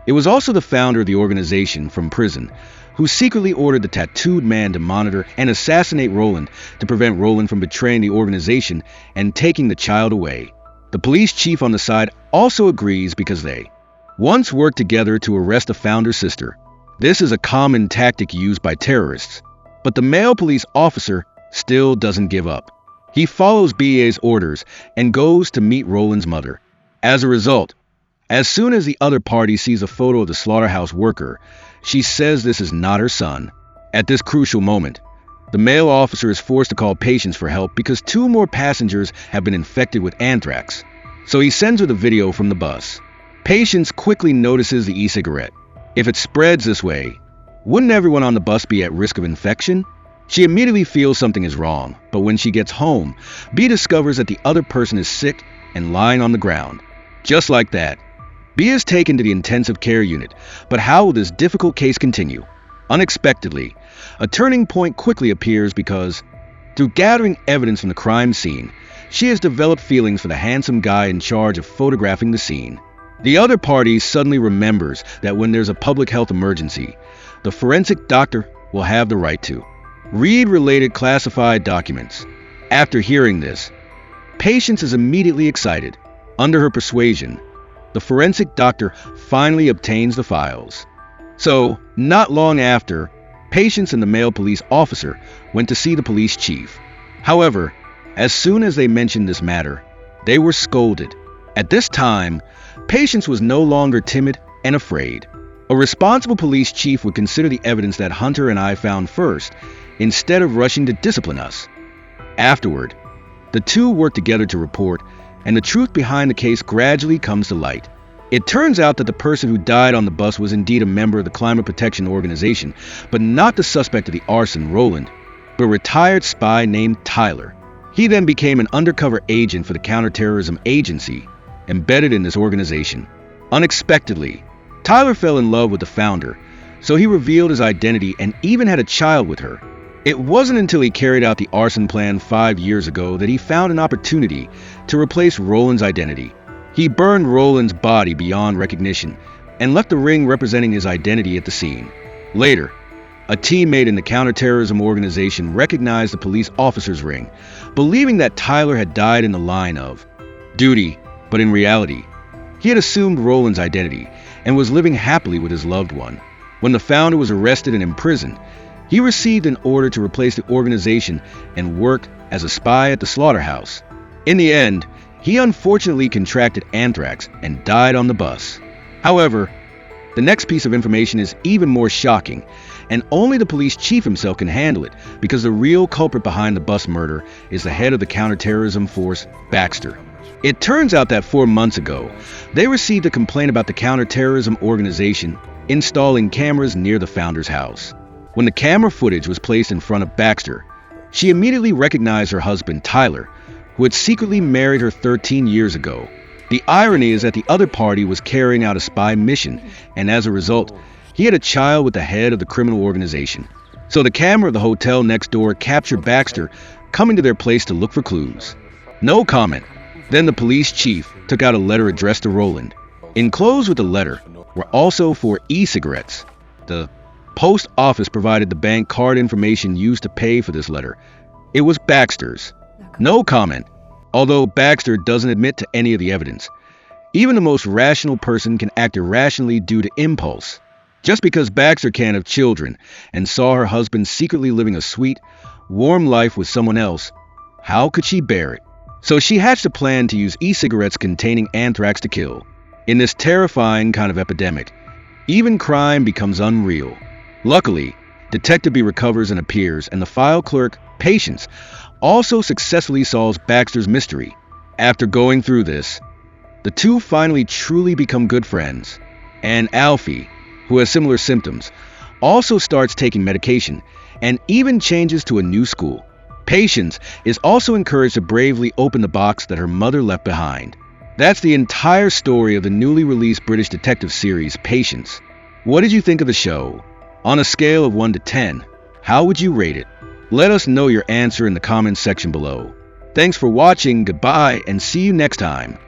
it was also the founder of the organization from prison, who secretly ordered the tattooed man to monitor and assassinate Roland to prevent Roland from betraying the organization and taking the child away. The police chief on the side also agrees because they once worked together to arrest the founder's sister. This is a common tactic used by terrorists, but the male police officer still doesn't give up. He follows BA's orders and goes to meet Roland's mother. As a result, as soon as the other party sees a photo of the slaughterhouse worker, she says this is not her son. At this crucial moment, the male officer is forced to call Patience for help because 2 more passengers have been infected with anthrax. So he sends her the video from the bus. Patience quickly notices the e-cigarette. If it spreads this way, wouldn't everyone on the bus be at risk of infection? She immediately feels something is wrong, but when she gets home, B discovers that the other person is sick and lying on the ground. Just like that, B is taken to the intensive care unit, but how will this difficult case continue? Unexpectedly, a turning point quickly appears because, through gathering evidence from the crime scene, she has developed feelings for the handsome guy in charge of photographing the scene. The other party suddenly remembers that when there's a public health emergency, the forensic doctor will have the right to read related classified documents. After hearing this, Patience is immediately excited. Under her persuasion, the forensic doctor finally obtains the files. So, not long after, Patience and the male police officer went to see the police chief. However, as soon as they mentioned this matter, they were scolded. At this time, Patience was no longer timid and afraid. A responsible police chief would consider the evidence that Hunter and I found first, instead of rushing to discipline us. Afterward, the two work together to report, and the truth behind the case gradually comes to light. It turns out that the person who died on the bus was indeed a member of the Climate Protection Organization, but not the suspect of the arson, Roland, but a retired spy named Tyler. He then became an undercover agent for the counterterrorism agency embedded in this organization. Unexpectedly, Tyler fell in love with the founder, so he revealed his identity and even had a child with her. It wasn't until he carried out the arson plan 5 years ago that he found an opportunity to replace Roland's identity. He burned Roland's body beyond recognition and left the ring representing his identity at the scene. Later, a teammate in the counterterrorism organization recognized the police officer's ring, believing that Tyler had died in the line of duty, but in reality, he had assumed Roland's identity and was living happily with his loved one. When the founder was arrested and imprisoned, he received an order to replace the organization and work as a spy at the slaughterhouse. In the end, he unfortunately contracted anthrax and died on the bus. However, the next piece of information is even more shocking, and only the police chief himself can handle it, because the real culprit behind the bus murder is the head of the counterterrorism force, Baxter. It turns out that 4 months ago, they received a complaint about the counterterrorism organization installing cameras near the founder's house. When the camera footage was placed in front of Baxter, she immediately recognized her husband, Tyler, who had secretly married her 13 years ago. The irony is that the other party was carrying out a spy mission, and as a result, he had a child with the head of the criminal organization. So the camera of the hotel next door captured Baxter coming to their place to look for clues. No comment. Then the police chief took out a letter addressed to Roland. Enclosed with the letter were also 4 e-cigarettes. The post office provided the bank card information used to pay for this letter. It was Baxter's. No comment. Although Baxter doesn't admit to any of the evidence. Even the most rational person can act irrationally due to impulse. Just because Baxter can't have children and saw her husband secretly living a sweet, warm life with someone else, how could she bear it? So she hatched a plan to use e-cigarettes containing anthrax to kill. In this terrifying kind of epidemic, even crime becomes unreal. Luckily, Detective B recovers and appears, and the file clerk, Patience, also successfully solves Baxter's mystery. After going through this, the two finally truly become good friends, and Alfie, who has similar symptoms, also starts taking medication and even changes to a new school. Patience is also encouraged to bravely open the box that her mother left behind. That's the entire story of the newly released British detective series, Patience. What did you think of the show? On a scale of 1 to 10, how would you rate it? Let us know your answer in the comments section below. Thanks for watching, goodbye, and see you next time.